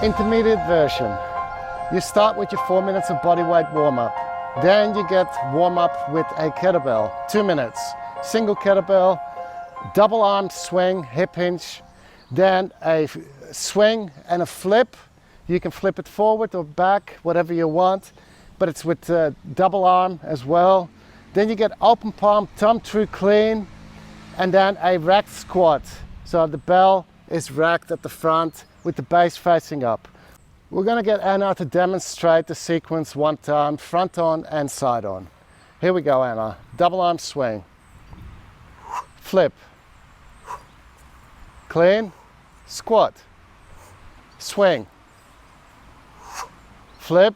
Intermediate version. You start with your 4 minutes of bodyweight warm-up. Then you get warm-up with a kettlebell, 2 minutes. Single kettlebell, double arm swing, hip hinge, then a swing and a flip. You can flip it forward or back, whatever you want, but it's with double arm as well. Then you get open palm, thumb through clean, and then a racked squat. So the bell is racked at the front with the base facing up. We're going to get Anna to demonstrate the sequence one time, front on and side on. Here we go, Anna. Double arm swing. Flip. Clean. Squat. Swing. Flip.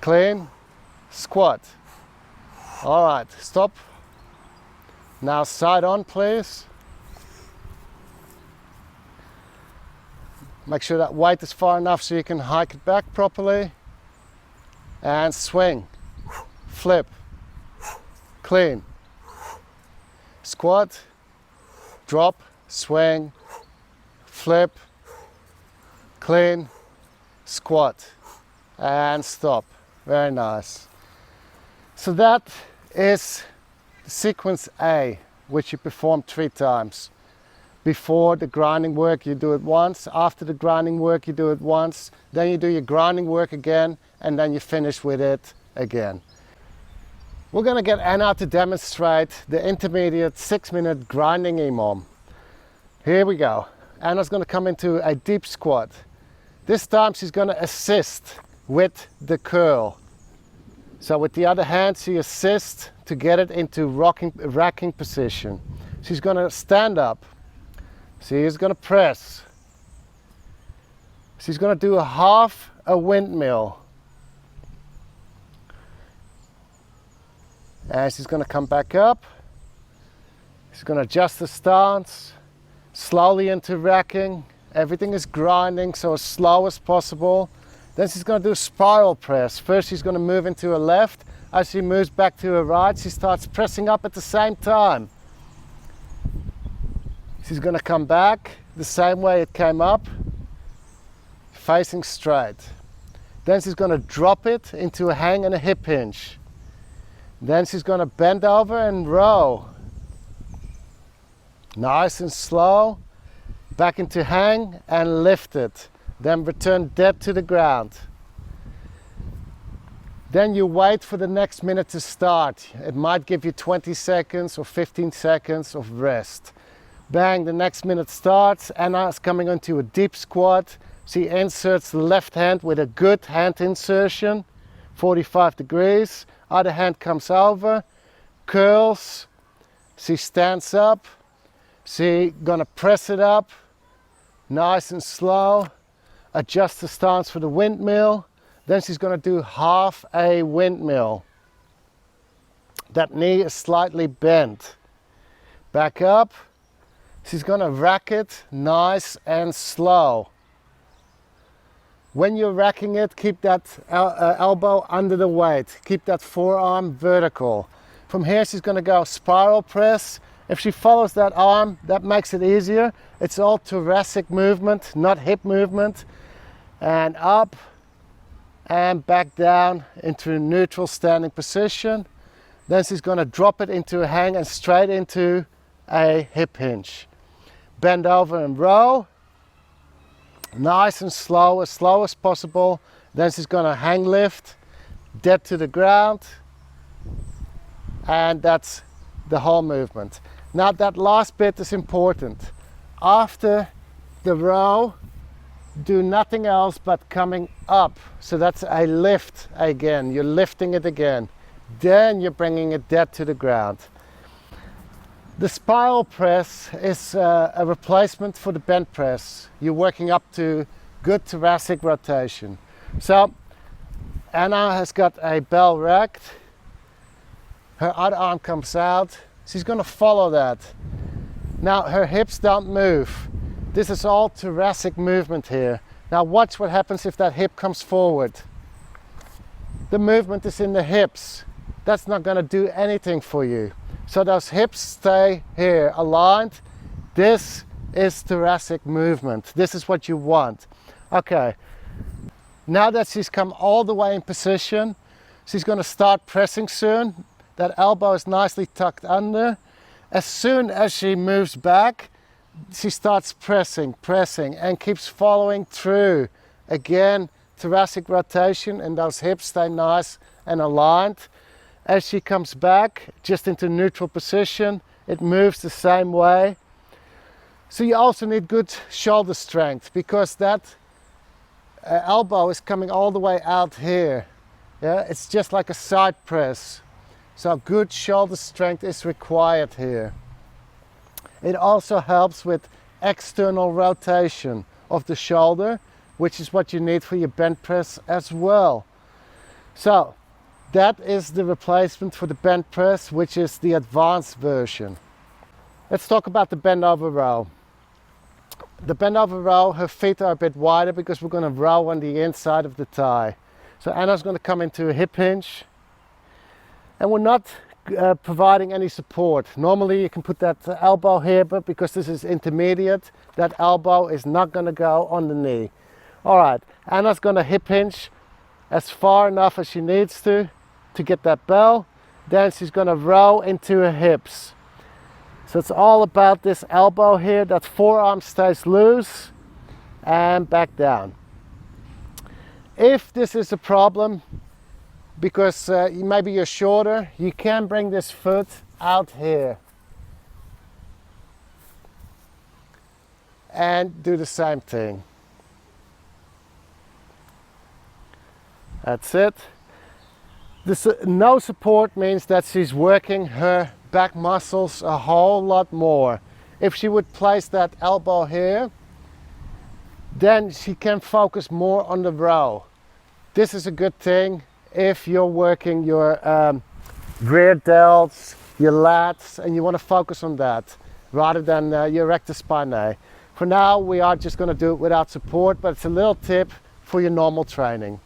Clean. Squat. All right, stop. Now side on, please. Make sure that weight is far enough so you can hike it back properly. And swing. Flip. Clean. Squat. Drop. Swing. Flip. Clean. Squat. And stop. Very nice. So that is sequence A, which you perform 3 times. Before the grinding work, you do it once. After the grinding work, you do it once. Then you do your grinding work again, and then you finish with it again. We're going to get Anna to demonstrate the intermediate 6-minute grinding EMOM. Here we go. Anna's going to come into a deep squat. This time she's going to assist with the curl. So with the other hand, she assists to get it into racking position. She's going to stand up. She's going to press. She's going to do half a windmill. And she's going to come back up. She's going to adjust the stance, slowly into racking. Everything is grinding, so as slow as possible. Then she's going to do a spiral press. First she's going to move into her left. As she moves back to her right, she starts pressing up at the same time. She's going to come back the same way it came up, facing straight. Then she's going to drop it into a hang and a hip hinge. Then she's going to bend over and row. Nice and slow. Back into hang and lift it. Then return dead to the ground. Then you wait for the next minute to start. It might give you 20 seconds or 15 seconds of rest. Bang, the next minute starts. Anna's coming onto a deep squat. She inserts the left hand with a good hand insertion, 45 degrees. Other hand comes over, curls. She stands up. She's gonna press it up, nice and slow. Adjust the stance for the windmill. Then she's gonna do half a windmill. That knee is slightly bent. Back up. She's going to rack it nice and slow. When you're racking it, keep that elbow under the weight. Keep that forearm vertical. From here, she's going to go spiral press. If she follows that arm, that makes it easier. It's all thoracic movement, not hip movement. And up and back down into a neutral standing position. Then she's going to drop it into a hang and straight into a hip hinge. Bend over and row. Nice and slow as possible. Then she's going to hang lift, dead to the ground. And that's the whole movement. Now that last bit is important. After the row, do nothing else but coming up. So that's a lift again. You're lifting it again. Then you're bringing it dead to the ground. The spiral press is a replacement for the bent press. You're working up to good thoracic rotation. So Anna has got a bell racked. Her other arm comes out. She's going to follow that. Now her hips don't move. This is all thoracic movement here. Now watch what happens if that hip comes forward. The movement is in the hips. That's not going to do anything for you. So those hips stay here aligned. This is thoracic movement. This is what you want. Okay, now that she's come all the way in position, she's going to start pressing soon. That elbow is nicely tucked under. As soon as she moves back, she starts pressing, and keeps following through. Again, thoracic rotation, and those hips stay nice and aligned. As she comes back, just into neutral position, it moves the same way. So you also need good shoulder strength, because that elbow is coming all the way out here. Yeah, it's just like a side press. So good shoulder strength is required here. It also helps with external rotation of the shoulder, which is what you need for your bench press as well. So that is the replacement for the bench press, which is the advanced version. Let's talk about the bend over row. The bend over row, her feet are a bit wider because we're going to row on the inside of the thigh. So Anna's going to come into a hip hinge, and we're not providing any support. Normally you can put that elbow here, but because this is intermediate, that elbow is not going to go on the knee. All right, Anna's going to hip hinge as far enough as she needs to get that bell. Then she's going to row into her hips. So it's all about this elbow here, that forearm stays loose, and back down. If this is a problem, because maybe you're shorter, you can bring this foot out here and do the same thing. That's it. This no support means that she's working her back muscles a whole lot more. If she would place that elbow here, then she can focus more on the row. This is a good thing if you're working your rear delts, your lats, and you want to focus on that rather than your rectus spinae. For now, we are just going to do it without support, but it's a little tip for your normal training.